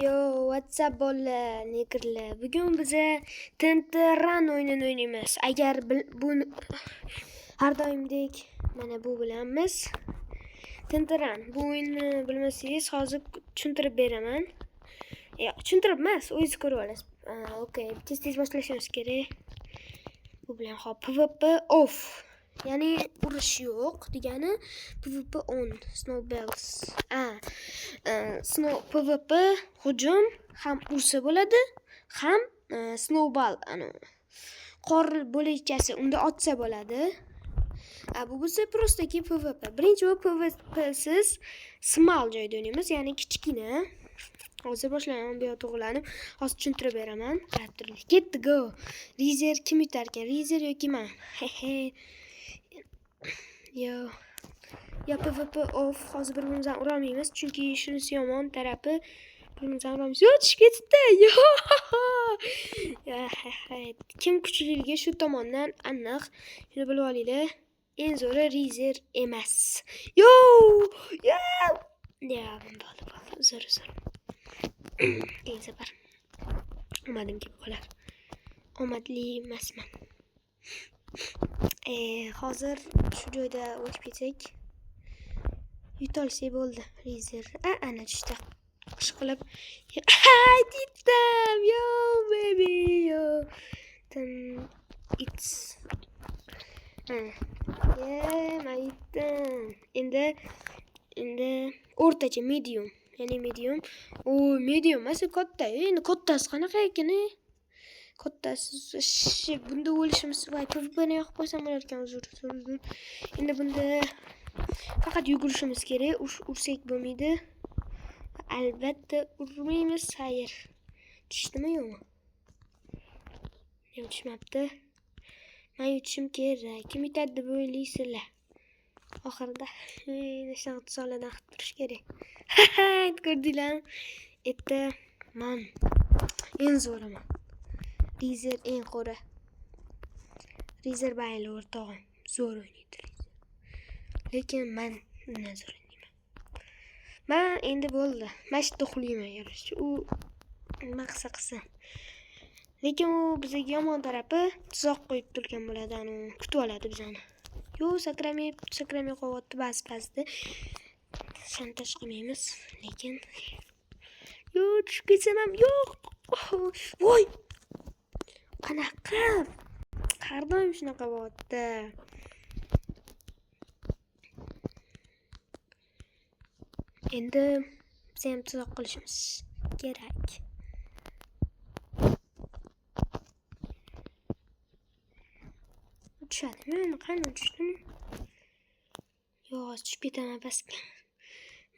Yo, WhatsApp bolalar, negrlar. Bugun biza Tintiran o'yinini o'ynaymiz. Agar buni har doimdek mana bu bilanmiz. Tintiran. Bu o'yinni bilmasangiz, hozir tushuntirib beraman. Yo'q, tushuntirib emas, o'zingiz ko'rib olasiz. Okey, tez-tez boshlashimiz kerak. Bu bilan hop PvP off. Ya'ni urush yo'q degani PvP on. Snowballs. PvP hujum ham ursa bo'ladi, ham snowball qor bo'lakchasi unda otsa bo'ladi. Bu bo'lsa prostaki PvP. Birinchi PvP siz small joyda o'ynaymiz, ya'ni kichkina. Hozir boshlayman, bu yoqqa to'g'rilanib, hozir tushuntirib beraman. Qarab turing. Ketdi go. Rizer kim yutar ekan? Rizer yoki men? Yo PvP off. Hozir bir-birimizdan ura olmaymiz, chunki shunisi yomon tarafi bir-birimizdan uramiz. Yo, tushib ketdi. Kim kuchliligi shu tomondan aniq. Shuni bilib olinglar. Eng zo'ri Rizer emas. Yo! Ya, bo'ldi. Zo'r. Keyin safar omadim kelib qolar. Omadli emasman. Hozir shu joyda o'tib ketsak, yutolsak bo'ldi. Rizer ana tushdi. Ishqilib, aytdim, yo baby, yo. It's aytdim. Endi o'rtacha medium. Ya'ni medium. Medium emas, katta. Endi kattasi qanaqa ekan? Kattasi bunda o'lishimiz voy PvP'ni yoqib qo'ysam bo'lar ekan. Uzr. Endi bunda faqat yugurishimiz kerak. Ursak bo'lmaydi. Albatta urmaymiz. Xayr. Tushdimi yo'qmi? Yo'q, tushmabdi. Men yutishim kerak. Kim yutadi deb o'ylaysizlar? Oxirida nashaq tusolada qilib turish kerak. Ko'rdinglarmi? Etti men eng zo'raman. Rizer eng qo'ra. Rizer bayli o'rtog'im. Zo'r o'ynaydi Rizer. Lekin men undan zo'r o'ynayman. Men endi bo'ldi. Mashitda uxlayman yarash. U nima qilsa. Lekin u bizga yomon tarafi tuzoq qo'yib turgan bo'ladi, kutib oladi bizani. Yo, sakramay qo'yapti ba'zi-ba'zida. Shantaj qilmaymiz, lekin yo tushib ketsam ham yo'q. Voy! Qanaqa? Har doim shunaqa bo'lyapti. Endi biz ham tuzoq qilishimiz kerak. Tushadimi? Qani tushdim? Yo'q, tushib ketaman pastga.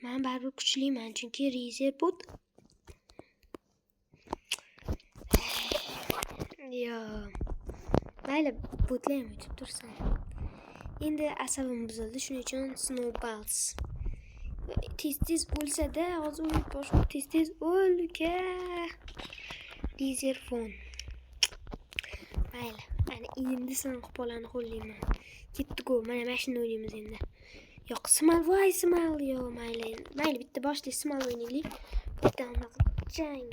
Men baribir kuchliman, chunki Rizer bot. Yo. Mayli, botlar ham yutib tursin. Endi asabim buzildi, shuning uchun snowballs. Tez o'lsa-da, hozir o'lib boshqa tez o'lga. Rizer fon. Mayli. Endi sinq bolani qo'llayman. Ketdi-ku, mana mashina o'ynaymiz endi. Yo'q, Small, yo, mayli bitta boshli Small o'ynaylik. Bitta jang.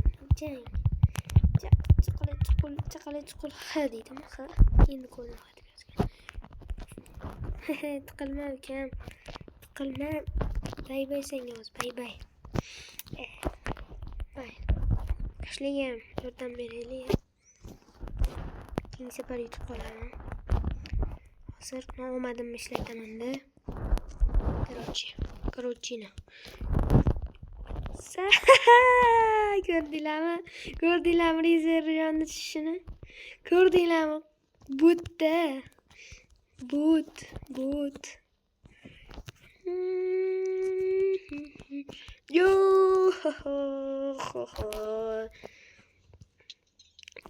Chaqali deydimi? Endi ko'zim qotib yozgan. Tiqilma ukam. Tiqilma. Bay senga o'z, bay. Tashlagam, yordam beraylik. Keyin safar yutib qolaman. Hozir omadimni ishlataman-da. Короче. Ko'rdinglarmi Rizer yonni tushishini? Ko'rdinglarmi? But. Yo.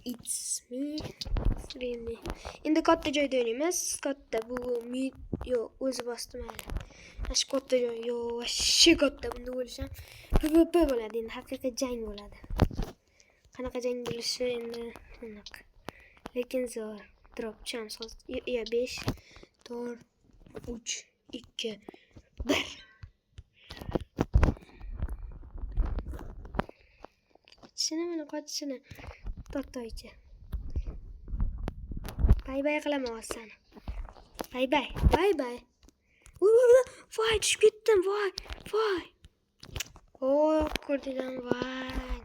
It's me. Endi katta joyda o'ynaymiz. Katta bu o'zi bosdi mayli. Ash katta joy, vashshi katta bunda o'lisham PvP bo'ladi, endi haqiqiy jang bo'ladi. Qanaqa jang bo'lishi endi aniq. Lekin zo'r. Drop chance hozir 5 4 3 2 1. qochishini. To'xtaychi. Bay qilaman hozir. Bay. Voy, tushib ketdim, voy. Ko'rdinglarmi, voy.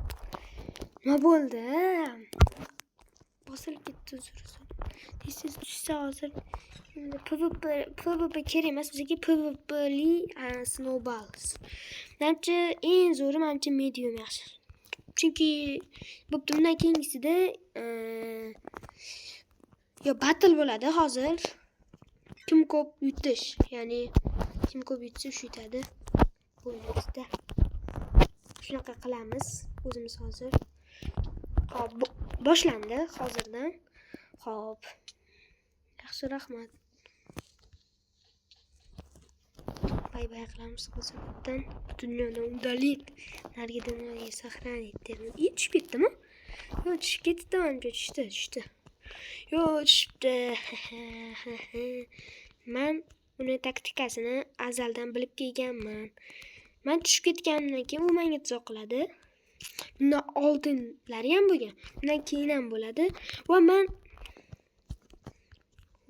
Nima bo'ldi? Bosilib ketdi uzr. Tez tushsa hozir PvP kerak emas bizga PvP'li snowballs. Menimcha eng zo'ri menimcha medium yaxshi. Chunki bo'pti bundan keyingisida battle bo'ladi hozir. Kim ko'p yutish, ya'ni kim ko'p yutsa shu yutadi. Bo'ynimizda. Shunaqa qilamiz o'zimiz hozir. Xo'p, boshlandi hozirdan. Xo'p. Yaxshi, rahmat. Bay qilamiz hozirdan. Dunyodan udalit. Narigi dunyoga saqlanib derdim. Tushib ketdimi? Yo, tushib ketdi, ancha tushdi. Yo, tushibdi. Men uni taktikasini azaldan bilib kelganman. Men tushib ketganimdan keyin u menga tuzoq qiladi. Bundan oldinlari ham bo'lgan. Bundan keyin ham bo'ladi va men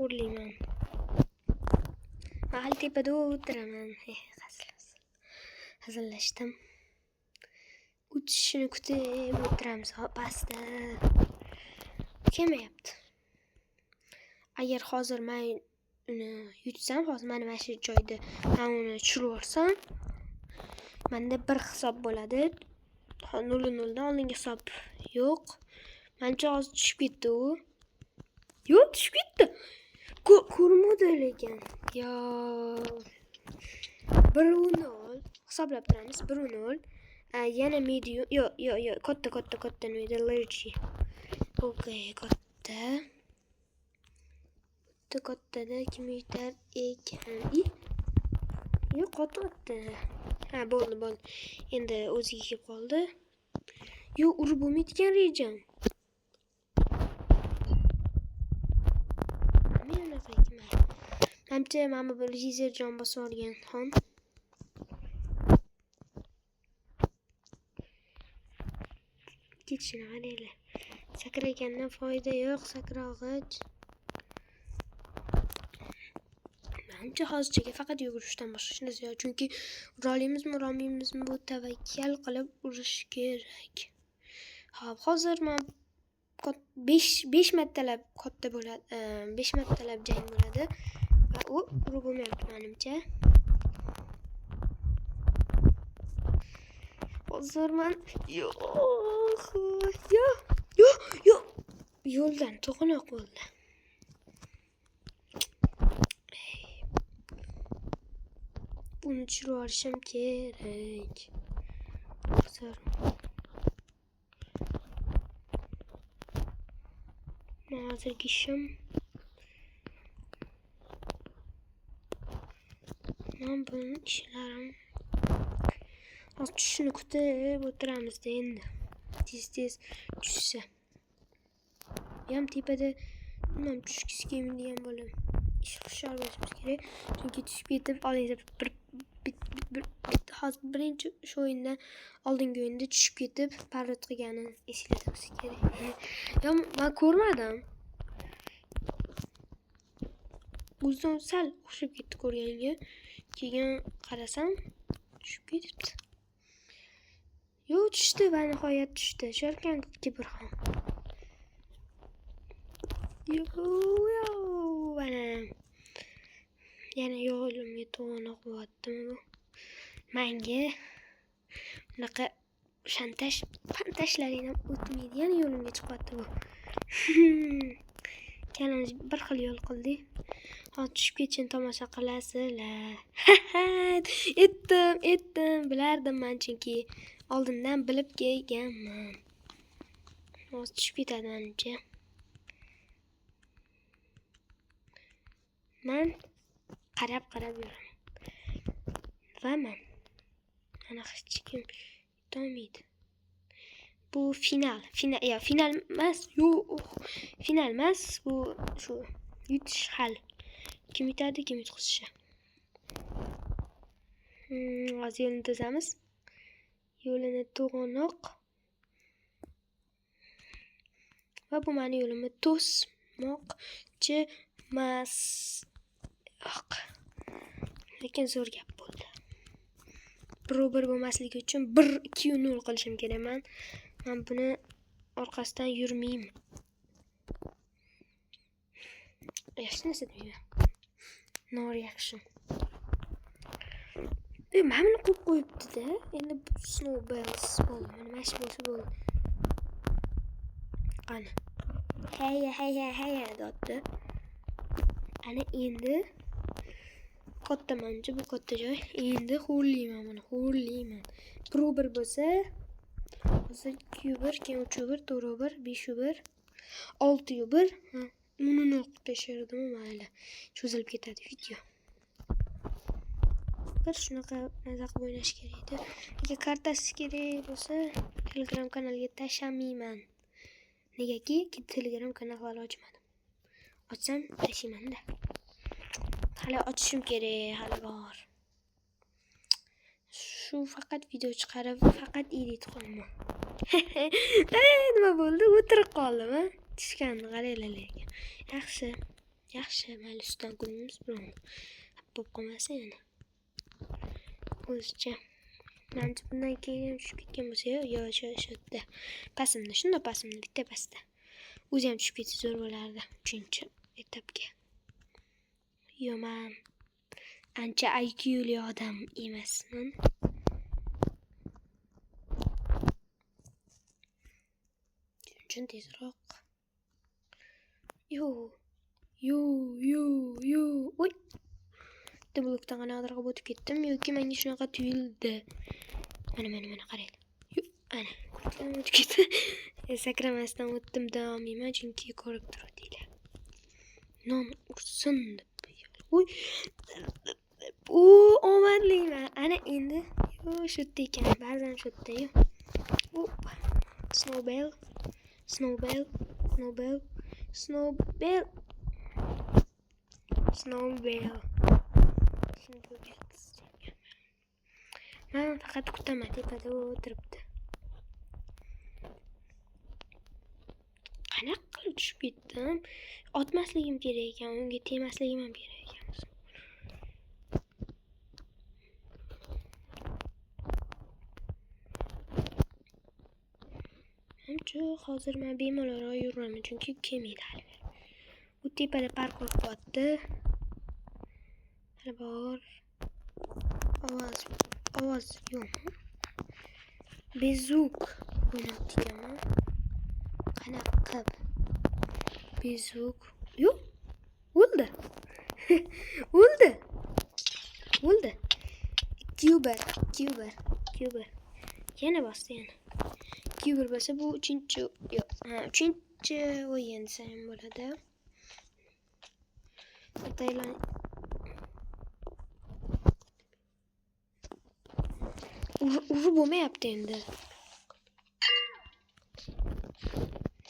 o'rlayman. Mahal tepada o'tiraman. Hazillashdim. Uchishini kutib o'tiramiz pastda. Kelmayapti. Agar hozir men uni yutsam, hozir mana shu joyda men uni tushirib yuborsam, menda bir hisob bo'ladi. 0-0 dan oldingi hisob yo'q. Mencha hozir tushib ketdi u. Yo'q, tushib ketdi. Ko'rmadi lekin. Yo. 1-0 hisoblab turamiz. 1-0. Yana medium. Yo, katta nima allergy. Okay, kattada kim yutar ekan? Yo'q, katta. Ha, bo'ldi. Endi o'ziga kelib qoldi. Yo'q, urib bo'lmaydigan rejam. Menimcha mana bir laser jon bosib olgan xon. Ketishini qaranglar. Sakragandan foyda yo'q, sakrog'ich. Menimcha hozircha faqat yugurishdan boshqa hech narsa yo'q. Chunki urolmaymizmi bu tavakkal qilib urish kerak. Xo'p, hozir men 5 martalab katta bo'ladi. 5 martalab jang bo'ladi. Va u urib bo'lmayapti menimcha. Hozir men yo'q. Yo'ldan to'g'anoq bo'ldi. Buni tushirib olishim kerak. Hozirgi ishim men buni ishlarim hozir tushishini kutib o'tiramizda endi. Tez tushsa. Ham tepada nima tushgisi kelmaydigan bo'lib hushyor bo'lishimiz kerak. Chunki tushib ketib oldingizda hozir birinchi shu o'yinda oldingi o'yinda tushib ketib parod qilganini eslatib kerak. Yo, men ko'rmadim. O'zim sal o'xshab ketdi ko'rganga. Keyin qarasam tushib ketibdi. Yo, tushdi va nihoyat tushdi. Sharkan kibr ham. Yo, mana. Yana yo'limga to'g'anoq bo'lyaptimi bu? Menga bunaqa fantashlaring ham o'tmaydi. Yana yo'limga chiqyapti bu. Kalamiz bir xil yo'l qildik. Hozir tushib ketishini tomosha qilasizlar. Etdim. Bilardim men chunki oldindan bilib kelganman. Hozir tushib ketadi menimcha. Men qarab yuraman. Va men ana hech kim yutolmaydi. Bu final emas. Final emas. Bu shu yutish hal. Kim yutadi, kim yutqizishi. Hozir yo'lni to'zamiz. Yo'lini to'g'anoq. va bu meni yo'limni to'smoqchi emas. Lekin zo'r gap bo'ldi. Birobar bo'lmasligi uchun 1-2-0 qilishim kerak. Men buni orqasidan yurmayman. Yaxshi narsa deyman. Nor yaxshi. Mana buni qo'yib qo'yibdi-da. Endi snowballs bo'ldi. Mana shu bo'lsa bo'ldi. Qani. Hey dotdi. Ana endi katta mancha bu katta joy. Endi xo'rlayman buni, xo'rlayman. Birobar bo'lsa 2-1, keyin 3-1, 4-1, 5-1, 6-1. Uni o'qib tashladim, mayli. Cho'zilib ketadi video. Bir shunaqa maza qilib o'ynash kerak edi. Agar kartasi kerak bo'lsa, Telegram kanaliga tashlamayman. Negaki, Telegram kanal hali ochmadim. Ochsam tashlayman-da. Hali ochishim kerak, hali bor. Shu faqat video chiqarib, faqat edit qilaman. Nima bo'ldi? O'tirib qoldim, ha? Tushganni qaranglar lekin. Yaxshi, mayli ustidan kunimiz bilan. Bo'p qolmasa yana. O'zicha. Menimcha bundan keyin tushib ketgan bo'lsa, yo shu yerda. Pasimda, shunda pasimda bitta pastda. O'zi ham tushib ketsa zo'r bo'lardi 3-etapga. Yo, men ancha IQli odam emasman. Uchun tezroq. Yo. Oy. Bitta blokdan qanaqadir o'tib ketdim yoki menga shunaqa tuyuldi. Mana qarang. Ana, o'tib ketdi. Sakramasdan o'tdim, davom etmayman chunki ko'rib turibdilar. Non ursin deb. Uy. Omadliman. Ana endi yo shu yerda ekan, ba'zan shu yerda yo. Snowball. Men faqat kutaman, tepada o'tiribdi. Qanaqa qilib tushib ketdim? Otmasligim kerak ekan, unga temasligim ham kerak ekan. Hozir men bemalol yuraman chunki kelmaydi hali. Bu tepada parkur qilyapti. Hali bor. Ovoz yo'qmi? Bezuk o'ynayapti ekanman. Qanaqa bezuk? Yo'q. O'ldi. O'ldi. Kuber. Yana bosdi yana. Kuber bo'lsa bu 3-chi o'yin desam bo'ladi. Tayland urib bo'lmayapti endi.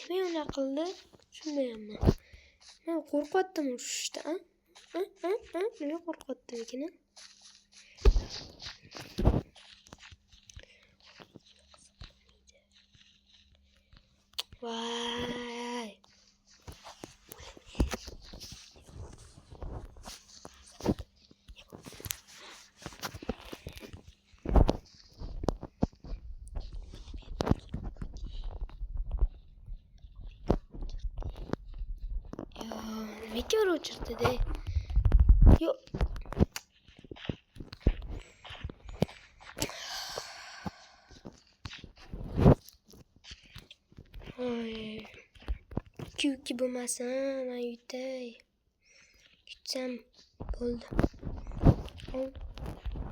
Nima unaqa qildi? Shundaymi? Men qo'rqatdim urishdan. Nima qo'rqatdim ekan? Vay. Nimaga o'chirdi-da? Yo. Kuki bo'lmasin, men yutay. Yutsam bo'ldi.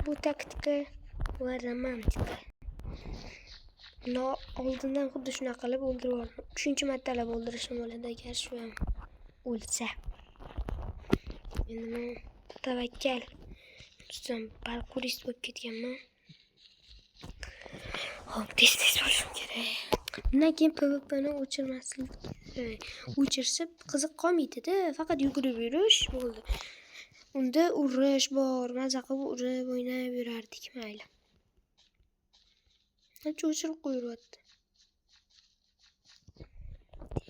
Bu taktika va romantika. Oldindan xuddi shunaqa qilib o'ldirib oldim. 3-martalab o'ldirishim bo'ladi agar shu ham o'lsa. Endi men tavakkal. Ustam parkurist bo'lib ketganman. Hop, tez bo'lishim kerak. Bundan keyin PvP'ni o'chirmaslik kerak. O'chirsa qiziq qolmaydi-da, faqat yugurib yurish bo'ldi. Unda urish bor, maza qilib urib o'ynab yurardik, mayli. Ancha o'chirib qo'yiryapti.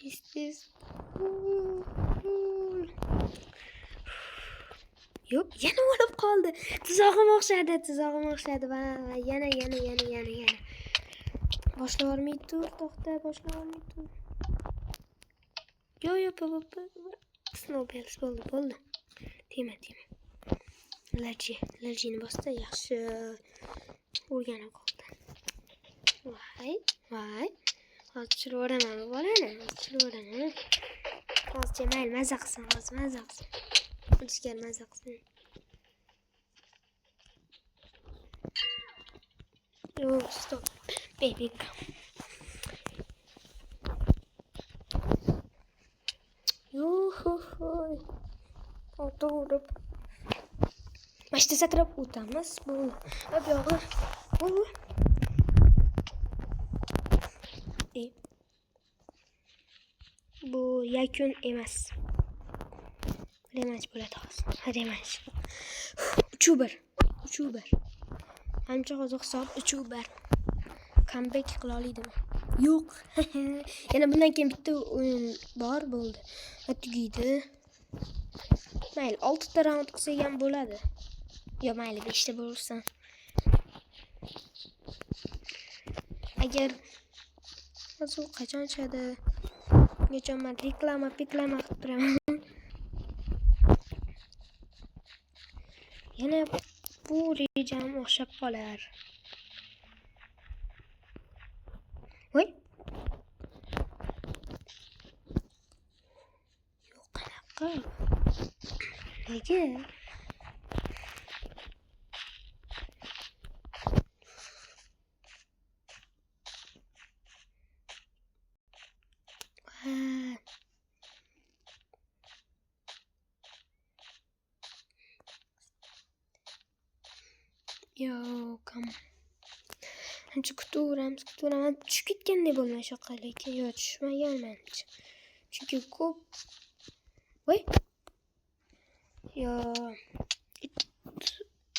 Pistis. Yo'q, yana o'lib qoldi. Tuzog'im o'xshadi. Va yana. Boshlab olmay tur, to'xta, boshlab olmay tur. Yo'q, Snowballs bo'ldi. Tema. Larjini bosdi, yaxshi. O'rganib qoldi. Voy. Hozir tushirib o'raman bolani. Hozir mayli mazza qilsin. O'lishgan mazza qilsin. Oh, stop. Baby. Yuhuhuy. O'tirib. Mashta sakrab o'tamiz. Bo'ldi. Hop yog'i. Bu yakun emas. Revanch bo'ladi hozir. Revanch. 3-1. Menimcha hozir hisob 3-1. Comeback qila oladimi? Yo'q. Yana bundan keyin bitta o'yin bor bo'ldi. Tugaydi. Mayli, 6 ta raund qilsak ham bo'ladi. Yo, mayli, 5 ta bo'lsin. Agar hozir qachon chiqadi? Nechun men reklama qilib turaman. Yana bu rejam o'xshab qolar. Voy. Yo'q, qanaqa? Nega? Yo, kam. Ancha kutaveramiz. Tushib ketganday bo'lmay shoqqa, lekin yo tushmagan menimcha. Chunki ko'p. Voy. Yo.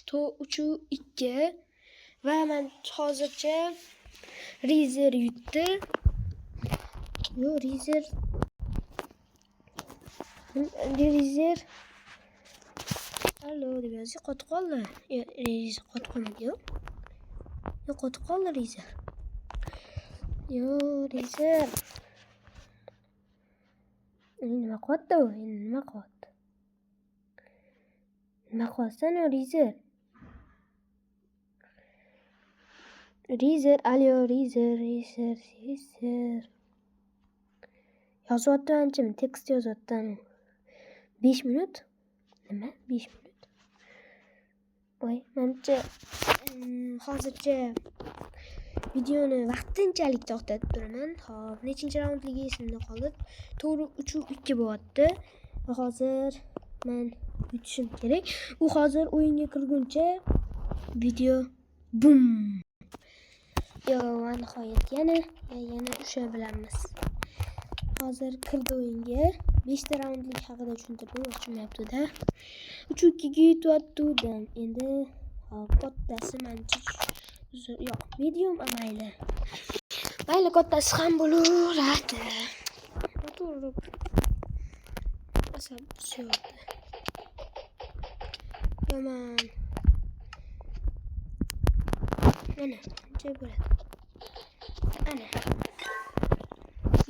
3-2 va men hozircha Rizer yutdi. Yo, Rizer. Allo, deb yozib qotib qoldi. Rizer qotib qolmadi, yo'q. Yo'q, qotib qoldi Rizer. Yo, Rizer. Nima qotdi u? Nima qotdi? Nima qolsan o Rizer? Allo, Rizer. Yozyapti-mi? Tekst yozyapti-mi? 5 minut? Nima? 5 minut? Voy, menimcha hozircha videoni vaqtinchalik to'xtatib turaman. Xo'p, nechinchi raundligi esimda qoldi. To'g'ri 3-2 bo'lyapti. Va hozir men yutishim kerak. U hozir o'yinga kirguncha video bum. Yo, nihoyat yana o'sha bilamiz. Hozir kirdi o'yinga. 5 ta raundlik haqida tushuntirdim, tushunmayapti-da. 3-2 ga yutyapti-dan. Endi kattasi menimcha yo'q, medium mayli. Mayli, kattasi ham bo'laveradi. To'g'ri. Asab suyadi. Yomon. Mana, buncha bo'ladi. Ana.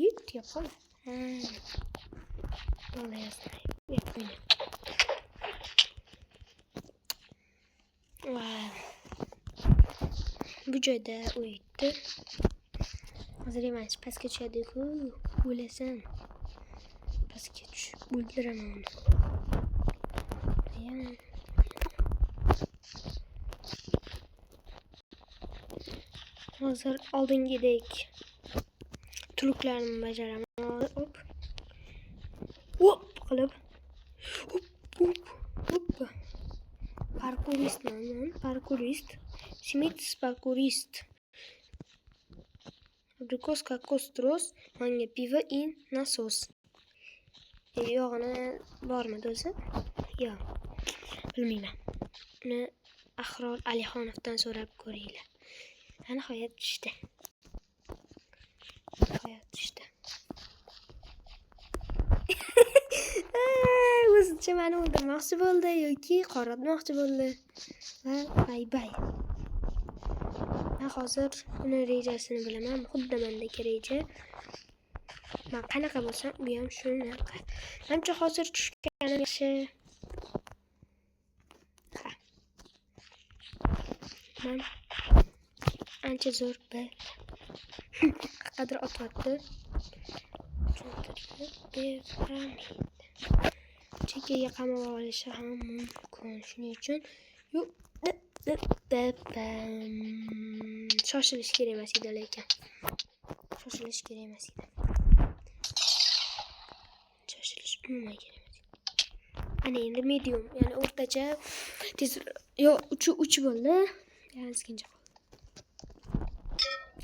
Yut yapalım. Vallahi yazmayı. Bu joyda o'yitdi. Hozir emas, pastga tushadi-ku. O'lasan. Pastga tushib o'ldiraman uni. Hozir oldingidek truklarni bajaraman. Hop qilib. Hop. Parkurist. Smits parkurist. Abrikos, kokos, tros, manga pivo и насос. Yog'ini bormidi o'zi? Yo'q. Bilmayman. Uni Ahror Alixonovdan so'rab ko'ringlar. Nihoyat tushdi. meni o'ldirmoqchi bo'ldi yoki qoratmoqchi bo'ldi. Va bay bay. Men hozir uni rejasini bilaman. Xuddi mendagi reja. Men qanaqa bo'lsam, bu ham shunaqa. Menimcha hozir tushganim yaxshi. Ha. Men ancha zo'r bir qadr otyapti. Chekkaga qamab olishi ham mumkin. Shuning uchun shoshilish kerak emas edi lekin. Shoshilish kerak emas edi. Shoshilish umuman kerak emas. Ana endi medium, ya'ni o'rtacha tez yo 3 bo'ldi. Yana ikkinchi qoldi.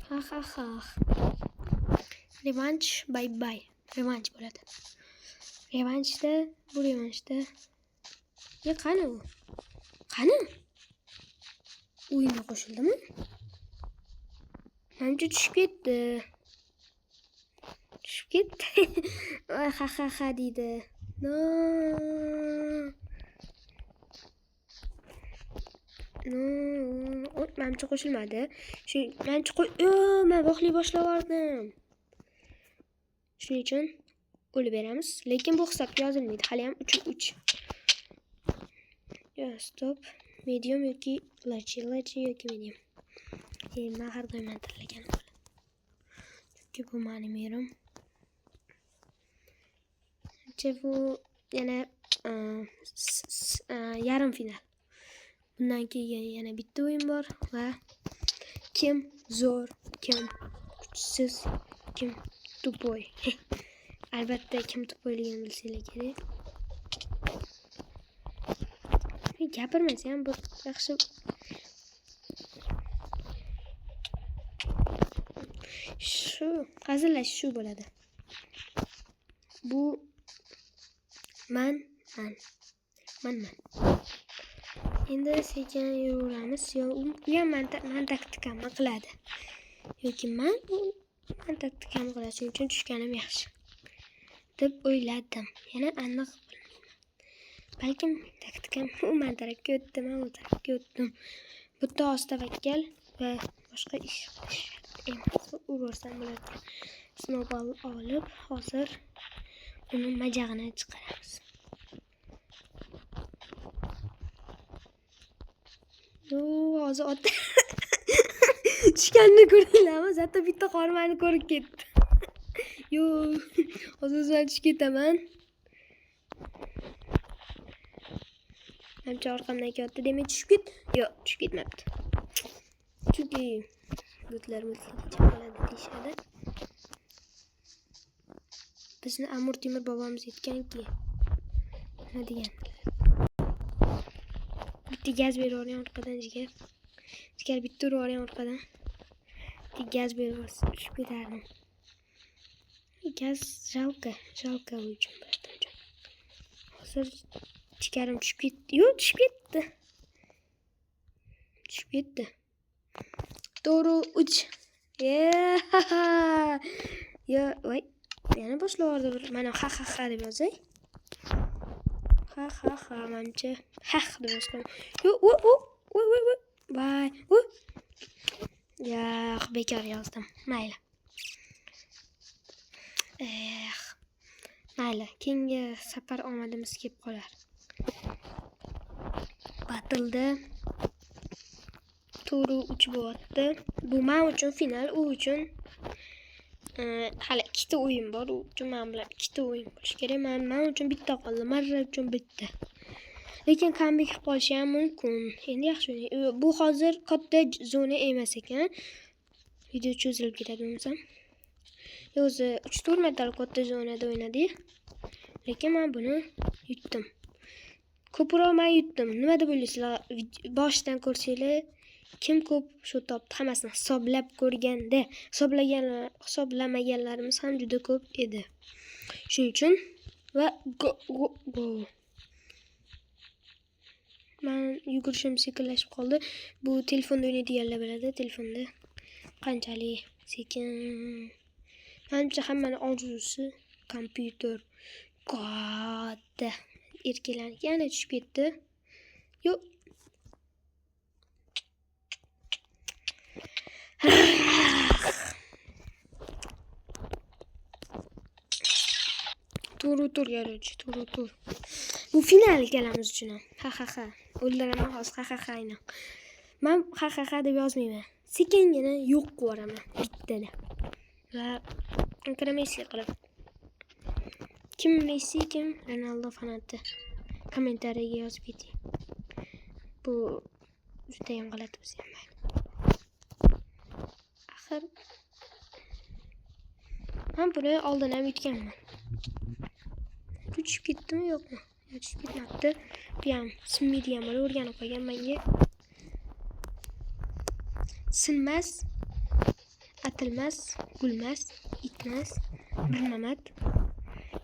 Ha. Revanch bye bye. Revanch bo'ladi. Bu revanchda qani u? Qani? O'yinga qo'shildimi? Menimcha tushib ketdi. Ha deydi. No. Menimcha qo'shilmadi. Men voqli boshlab yubordim. Shuning uchun o'lib beramiz. Lekin bu hisobga yozilmaydi. Hali ham 3-3. Yo, stop. Medium yoki large yoki medium. Men har doim tanlagan bo'ladi. Chunki bu mening yerim. Bu yana yarim final. Bundan keyin yana bitta o'yin bor va kim zo'r, kim kuchsiz, kim tupoy. Albatta kim tupoyligini bilsanglar kerak. Gapirmasa ham bu yaxshi. Shu hazillash shu bo'ladi. Bu man. Endi sekin yuraveramiz. Yo, u ham men taktikamni qiladi. Yoki men taktikamni qiladi. Shuning uchun tushganim yaxshi deb o'yladim. Yana aniq bilmayman. Balkim taktikam u men tarafga o'tdi, men u tarafga o'tdim. Bitta oz tavakkal va boshqa ish emas. Uraversam bo'ladi. Snowball olib, hozir uni majag'ini chiqaramiz. Hozir ota tushganini ko'rdinglarmi? Zato bitta qormani ko'rib ketdi. Hozir o'zim tushib ketaman. Menimcha orqamdan ketdi. Demak tushib ket. Yo'q, tushib ketmabdi. Chunki butlar qoladi deyishadi. Bizni Amur Temur bobomiz aytganki, nima deganlar? Bitta gaz beravergan orqadan jigar. Jigar bitta uravergan orqadan. Bitta gaz beraversa tushib ketardim. Gaz jalka uchun birdan. Hozir jigarim tushib ketdi. Yo'q, tushib ketdi. To'g'ri 3. Yo, voy. Yana boshlaverdi bir. Mana ha deb yozay. Ha menimcha deb yozgan. Yo'q, voy. Voy. Ya, bekor yozdim. Mayli. Mayli, keyingi safar omadimiz kelib qolar. Batilda to'g'ri 3 bo'lyapti. Bu men uchun final, u uchun hali ikkita o'yin bor. U uchun men bilan ikkita o'yin bo'lishi kerak. Men uchun bitta qoldi. Marra uchun bitta. Lekin comeback qilib qolishi ham mumkin. Endi yaxshi o'ynaydi. Bu hozir katta zona emas ekan. Video cho'zilib ketadi bo'lsam. O'zi 3-4 metr katta zonada o'ynadi. Lekin men buni yutdim. Ko'proq men yutdim. Nima deb o'ylaysizlar? Boshdan ko'rsanglar, kim ko'p shu topdi hammasini hisoblab ko'rganda, hisoblamaganlarimiz ham juda ko'p edi. Shuning uchun va go. Men yugurishim sekinlashib qoldi. Bu telefonda o'ynaydiganlar biladi. Telefonda qanchalik sekin. Menimcha hammaning orzusi kompyuter katta. erkaklarniki yana tushib ketdi. Yo'q. Tur yo'lovchi, tur. Bu final ikkalamiz uchun ham. Ha. O'ldiraman hozir ha aynan. Men ha deb yozmayman. Sekingina yo'q qilib yuboraman bittada. Va Messi qilib. Kim Messi, kim Ronaldo fanati? Kommentariyaga yozib keting. Bu juda ham g'alati bo'lsa ham mayli. Axir men buni oldin ham yutganman. Tushib ketdimi yo'qmi? Tushib ketmabdi. Bu ham sinmaydigan bo'lib o'rganib qolgan menga. Sinmas, atilmas, gulmas, itmas, Mirmamat.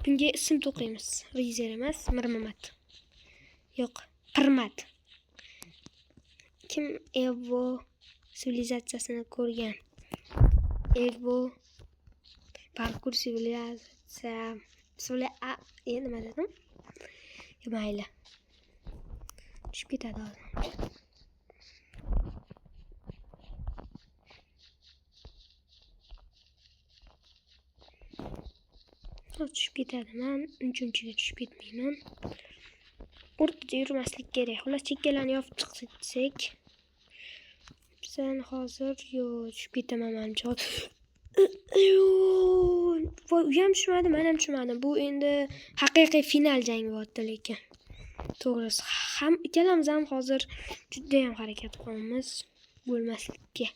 Bunga ism to'qiymiz. Rizer emas, Mirmamat. Yo'q, Qirmat. Kim Evo sivilizatsiyasini ko'rgan? Evo parkour sivilizatsiya nima dedim? Mayli. Tushib ketadi hozir. Tushib ketadi. Men uchinchiga tushib ketmayman. O'rtada yurmaslik kerak. Xullas chekkalarni yopib chiqsak, sen hozir tushib ketaman menimcha. U ham tushmadi, men ham tushmadim. Bu endi haqiqiy final jang bo'lyapti lekin. To'g'risi, ham ikkalamiz ham hozir juda ham harakat qilamiz bo'lmaslikka.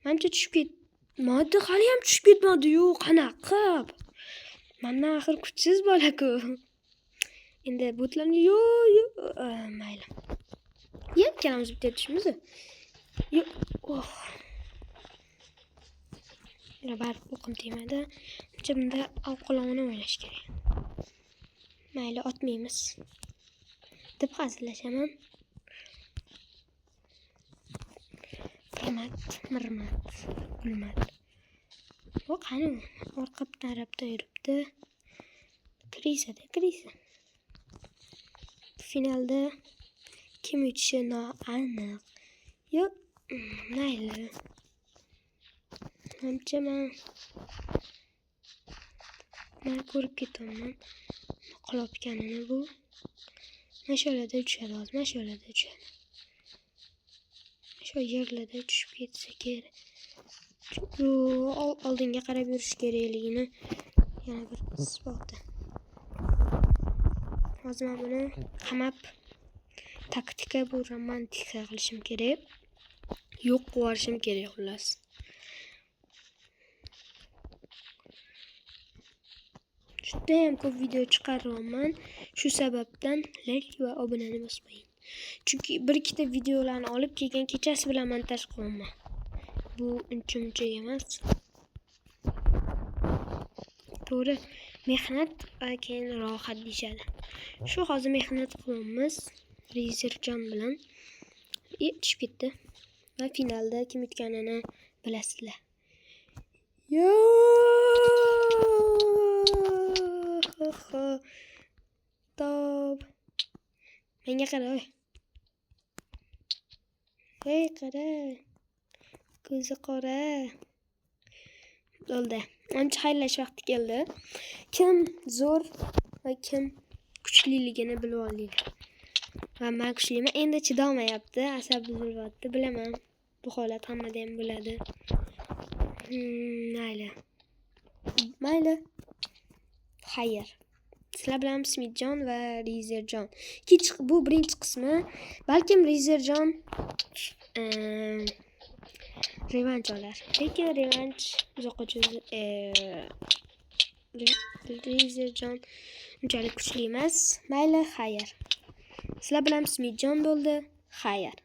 Menimcha tushib ketmadi, hali ham tushib ketmadi-yu, qanaqa? Mendan axir kuchsiz bola-ku. Endi botlarni mayli. Ikkalamiz bitta tushimiz. Barib o'qim tegmadi. Bunda ovqalovni o'ynash kerak. Mayli, otmaymiz deb hazillashaman. Mirmat, gulmat. Yo'q, qani orqa tarafda yuribdi. Krisa. Finalda kim yutishi noaniq. Yo'q, mayli. Menimcha men ko'rib ketaman. Qolopganini bu. Mash'alada tushadi hozir, mash'alada tushadi. Shu yerlarda tushib ketsa kerak. Oldinga qarab yurish kerakligini yana bir isboti. Hozir men buni qamab taktika bu romantika qilishim kerak. Yo'q qilishim kerak xullas. Juda ham ko'p video chiqaryapman. Shu sababdan like va obunani bosmaying. Chunki bir ikkita videolarni olib kelgan kechasi bilan montaj qilaman. Bu uncha emas. To'g'ri, mehnat va keyin rohat deyshadi. Shu hozir mehnat qilyapmiz Rizerjon bilan. Tushib ketdi. Va finalda kim yutganini bilasizlar. Top. Menga qara. Qara. Ko'zi qora. Bo'ldi. Ancha xayrlash vaqti keldi. Kim zo'r va kim kuchliligini bilib olaylik. Va men kuchliman. Endi chidolmayapti, asabi bo'lyapti, bilaman. Bu holat hammada ham bo'ladi. Mayli. Xayr. Sizlar bilan Smithjon va Rizerjon. Bu birinchi qismi. Balkim Rizerjon revanch olar. Lekin revanch uzoqqa Rizerjon unchalik kuchli emas. Mayli, xayr. Sizlar bilan Smithjon bo'ldi. Xayr.